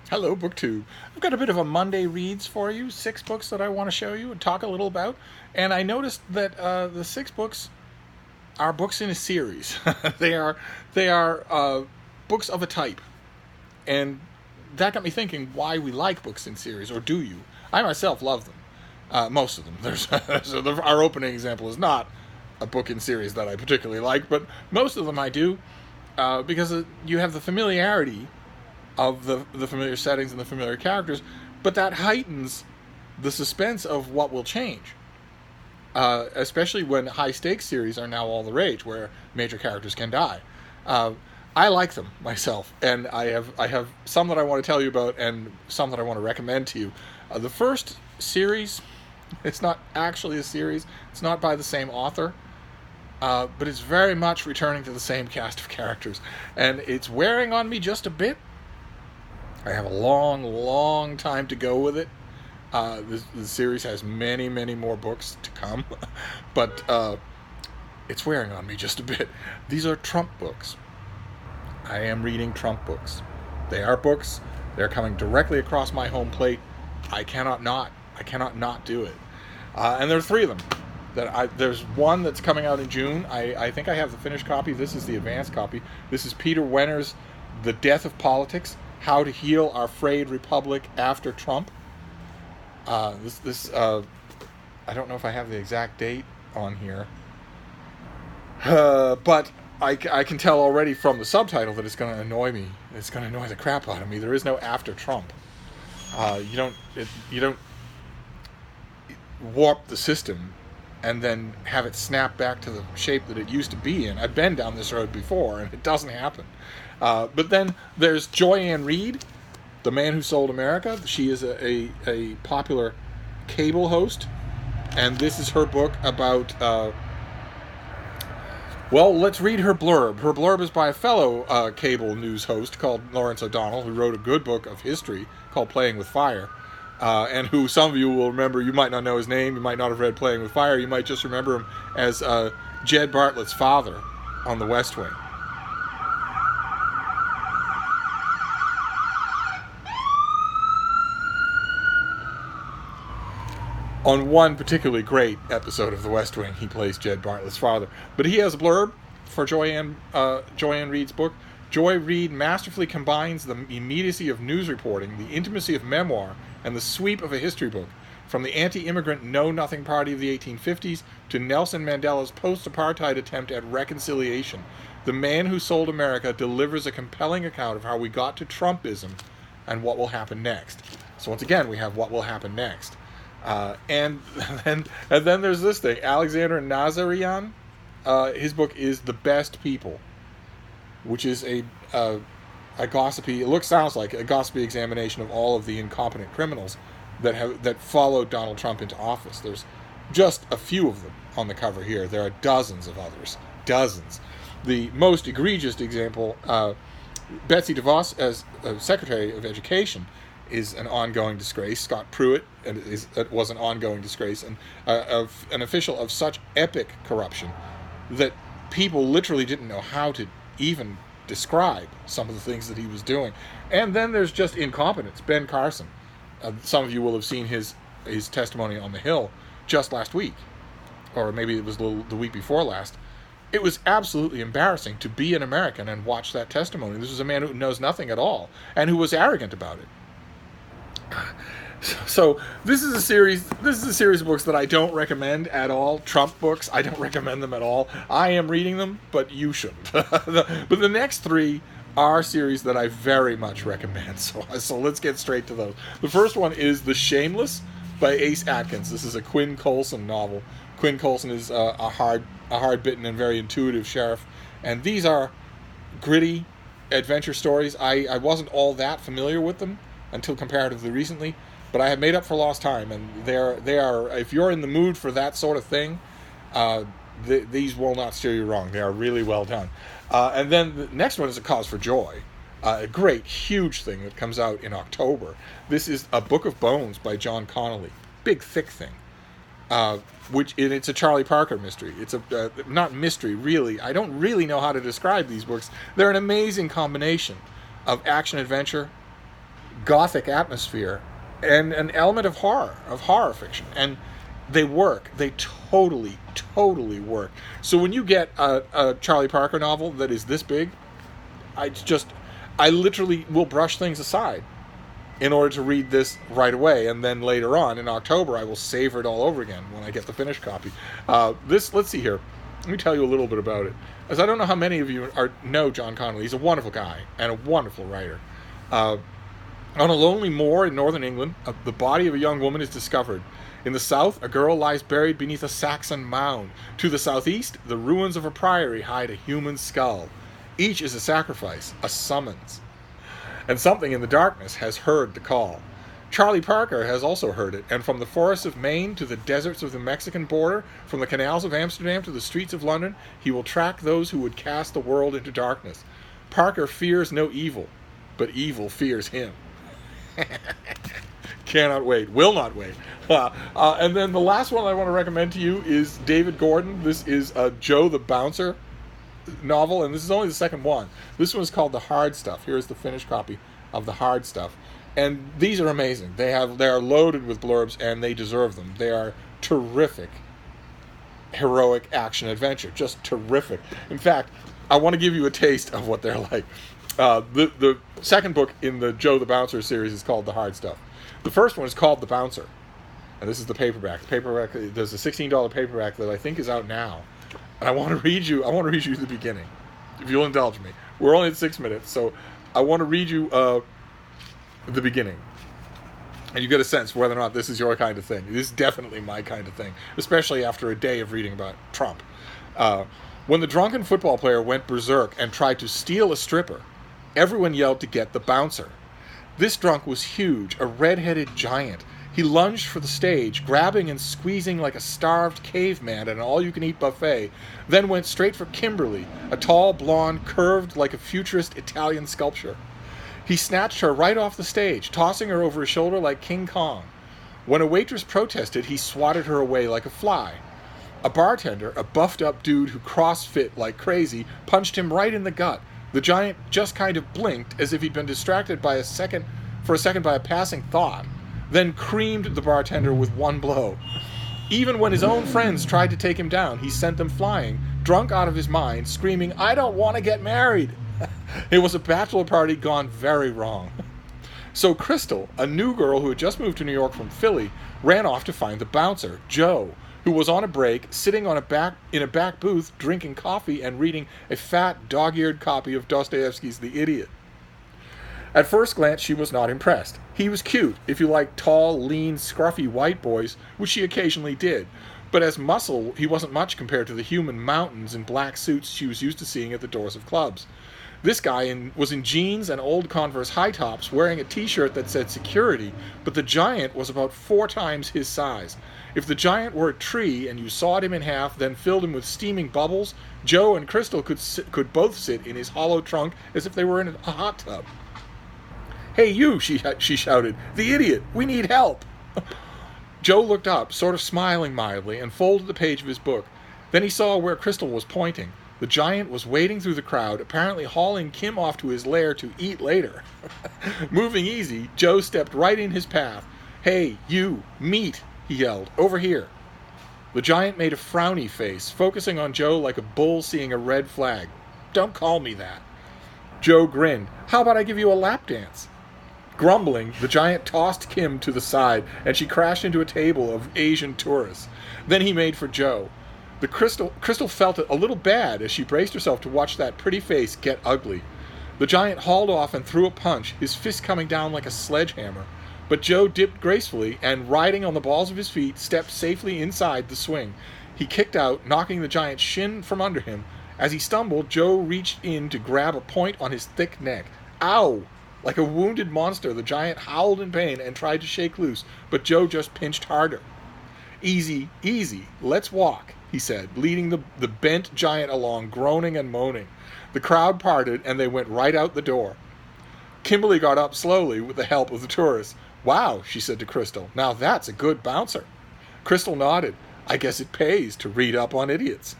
Hello, BookTube. I've got a bit of a Monday reads for you. 6 books that I want to show you and talk a little about. And I noticed that the 6 books are books in a series. they are they are books of a type, and that got me thinking why we like books in series, or do you? I myself love them. Most of them. There's our opening example is not a book in series that I particularly like, but most of them I do because you have the familiarity of the familiar settings and the familiar characters, but that heightens the suspense of what will change. Especially when high stakes series are now all the rage, where major characters can die. Uh, I like them myself, and I have some that I want to tell you about, and some that I want to recommend to you. The first series, it's not actually a series. It's not by the same author, but it's very much returning to the same cast of characters, and it's wearing on me just a bit. I have a long, long time to go with it. The series has many, many more books to come, but it's wearing on me just a bit. These are Trump books. I am reading Trump books. They are books. They're coming directly across my home plate. I cannot not. I cannot not do it. And there are 3 of them. There's one that's coming out in June. I think I have the finished copy. This is the advanced copy. This is Peter Wenner's The Death of Politics: How to Heal Our Frayed Republic After Trump. I don't know if I have the exact date on here, but I can tell already from the subtitle that it's going to annoy me. It's going to annoy the crap out of me. There is no after Trump. You don't warp the system and then have it snap back to the shape that it used to be in. I've been down this road before, and it doesn't happen. But then there's Joy-Ann Reid, The Man Who Sold America. She is a popular cable host, and this is her book about... well, let's read her blurb. Her blurb is by a fellow cable news host called Lawrence O'Donnell, who wrote a good book of history called Playing with Fire, and who some of you will remember. You might not know his name. You might not have read Playing with Fire. You might just remember him as Jed Bartlett's father on The West Wing. On one particularly great episode of The West Wing, he plays Jed Bartlett's father. But he has a blurb for Joy-Ann Reid's book. Joy Reid masterfully combines the immediacy of news reporting, the intimacy of memoir, and the sweep of a history book. From the anti-immigrant Know-Nothing Party of the 1850s to Nelson Mandela's post-apartheid attempt at reconciliation, The Man Who Sold America delivers a compelling account of how we got to Trumpism and what will happen next. So once again, we have what will happen next. And then there's this thing, Alexander Nazarian. His book is The Best People, which is a gossipy, sounds like a gossipy examination of all of the incompetent criminals that followed Donald Trump into office. There's just a few of them on the cover here. There are dozens of others. Dozens. The most egregious example, Betsy DeVos as Secretary of Education, is an ongoing disgrace. Scott Pruitt was an ongoing disgrace, and an official of such epic corruption that people literally didn't know how to even describe some of the things that he was doing. And then there's just incompetence. Ben Carson. Some of you will have seen his testimony on the Hill just last week, or maybe it was the week before last. It was absolutely embarrassing to be an American and watch that testimony. This was a man who knows nothing at all and who was arrogant about it. So this is a series of books that I don't recommend at all. Trump books, I don't recommend them at all. I am reading them, but you shouldn't. But the next 3 are series that I very much recommend. So let's get straight to those. The first one is The Shameless by Ace Atkins. This is a Quinn Colson novel. Quinn Colson is a hard-bitten and very intuitive sheriff, and these are gritty adventure stories. I wasn't all that familiar with them until comparatively recently, but I have made up for lost time, and they are. If you're in the mood for that sort of thing, these will not steer you wrong. They are really well done. And then the next one is A Cause for Joy, a great, huge thing that comes out in October. This is A Book of Bones by John Connolly. Big, thick thing. It's a Charlie Parker mystery. It's a not mystery, really. I don't really know how to describe these books. They're an amazing combination of action-adventure, gothic atmosphere and an element of horror fiction. And they work. They totally work. So when you get a Charlie Parker novel that is this big, I literally will brush things aside in order to read this right away, and then later on in October I will savor it all over again when I get the finished copy. Let's see here. Let me tell you a little bit about it, as I don't know how many of you know John Connolly. He's a wonderful guy and a wonderful writer. On a lonely moor in northern England, the body of a young woman is discovered. In the south, a girl lies buried beneath a Saxon mound. To the southeast, the ruins of a priory hide a human skull. Each is a sacrifice, a summons. And something in the darkness has heard the call. Charlie Parker has also heard it, and from the forests of Maine to the deserts of the Mexican border, from the canals of Amsterdam to the streets of London, he will track those who would cast the world into darkness. Parker fears no evil, but evil fears him. Cannot wait. Will not wait. And then the last one I want to recommend to you is David Gordon. This is Joe the Bouncer novel, and this is only the second one. This one is called The Hard Stuff. Here's the finished copy of The Hard Stuff. And these are amazing. They are loaded with blurbs, and they deserve them. They are terrific, heroic action adventure. Just terrific. In fact, I want to give you a taste of what they're like. The second book in the Joe the Bouncer series is called The Hard Stuff. The first one is called The Bouncer, and this is the paperback. There's a $16 paperback that I think is out now, and I want to read you the beginning, if you'll indulge me. We're only at 6 minutes, so I want to read you the beginning, and you get a sense for whether or not this is your kind of thing. This is definitely my kind of thing, especially after a day of reading about Trump. When the drunken football player went berserk and tried to steal a stripper, everyone yelled to get the bouncer. This drunk was huge, a red-headed giant. He lunged for the stage, grabbing and squeezing like a starved caveman at an all-you-can-eat buffet, then went straight for Kimberly, a tall blonde, curved like a futurist Italian sculpture. He snatched her right off the stage, tossing her over his shoulder like King Kong. When a waitress protested, he swatted her away like a fly. A bartender, a buffed-up dude who crossfit like crazy, punched him right in the gut. The giant just kind of blinked as if he'd been distracted for a second by a passing thought, then creamed the bartender with one blow. Even when his own friends tried to take him down, he sent them flying, drunk out of his mind, screaming, "I don't want to get married!" It was a bachelor party gone very wrong. So Crystal, a new girl who had just moved to New York from Philly, ran off to find the bouncer, Joe, who was on a break, sitting in a back booth, drinking coffee and reading a fat, dog-eared copy of Dostoevsky's The Idiot. At first glance, she was not impressed. He was cute, if you like tall, lean, scruffy white boys, which she occasionally did. But as muscle, he wasn't much compared to the human mountains in black suits she was used to seeing at the doors of clubs. This guy was in jeans and old Converse high tops, wearing a t-shirt that said security, but the giant was about 4 times his size. If the giant were a tree and you sawed him in half, then filled him with steaming bubbles, Joe and Crystal could both sit in his hollow trunk as if they were in a hot tub. "Hey, you," she shouted. "The idiot! We need help!" Joe looked up, sort of smiling mildly, and folded the page of his book. Then he saw where Crystal was pointing. The giant was wading through the crowd, apparently hauling Kim off to his lair to eat later. Moving easy, Joe stepped right in his path. "Hey, you, meat!" he yelled. "Over here." The giant made a frowny face, focusing on Joe like a bull seeing a red flag. "Don't call me that." Joe grinned. "How about I give you a lap dance?" Grumbling, the giant tossed Kim to the side, and she crashed into a table of Asian tourists. Then he made for Joe. Crystal felt a little bad as she braced herself to watch that pretty face get ugly. The giant hauled off and threw a punch, his fist coming down like a sledgehammer. But Joe dipped gracefully and, riding on the balls of his feet, stepped safely inside the swing. He kicked out, knocking the giant's shin from under him. As he stumbled, Joe reached in to grab a point on his thick neck. Ow! Like a wounded monster, the giant howled in pain and tried to shake loose, but Joe just pinched harder. "Easy, easy, let's walk," he said, leading the bent giant along, groaning and moaning. The crowd parted, and they went right out the door. Kimberly got up slowly with the help of the tourists. "Wow," she said to Crystal, "now that's a good bouncer." Crystal nodded. "I guess it pays to read up on idiots."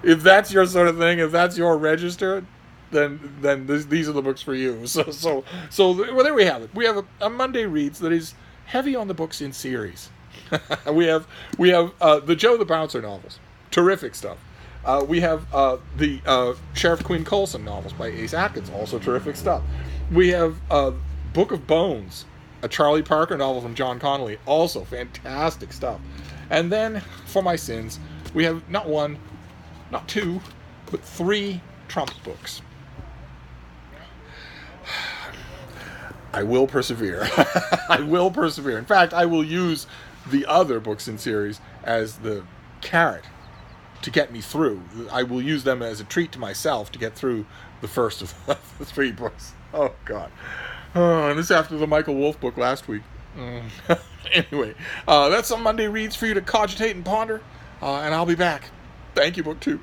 If that's your sort of thing, if that's your register, these are the books for you. Well, there we have it. We have a Monday Reads that is heavy on the books in series. we have the Joe the Bouncer novels, terrific stuff. We have the Sheriff Queen Coulson novels by Ace Atkins, also terrific stuff. We have Book of Bones, a Charlie Parker novel from John Connolly, also fantastic stuff. And then, for my sins, we have not one, not two, but 3 Trump books. I will persevere. I will persevere. In fact, I will use the other books in series as the carrot to get me through. I will use them as a treat to myself to get through the first of the 3 books. Oh, God. Oh, and this after the Michael Wolff book last week. Anyway, that's some Monday Reads for you to cogitate and ponder, and I'll be back. Thank you, Book 2.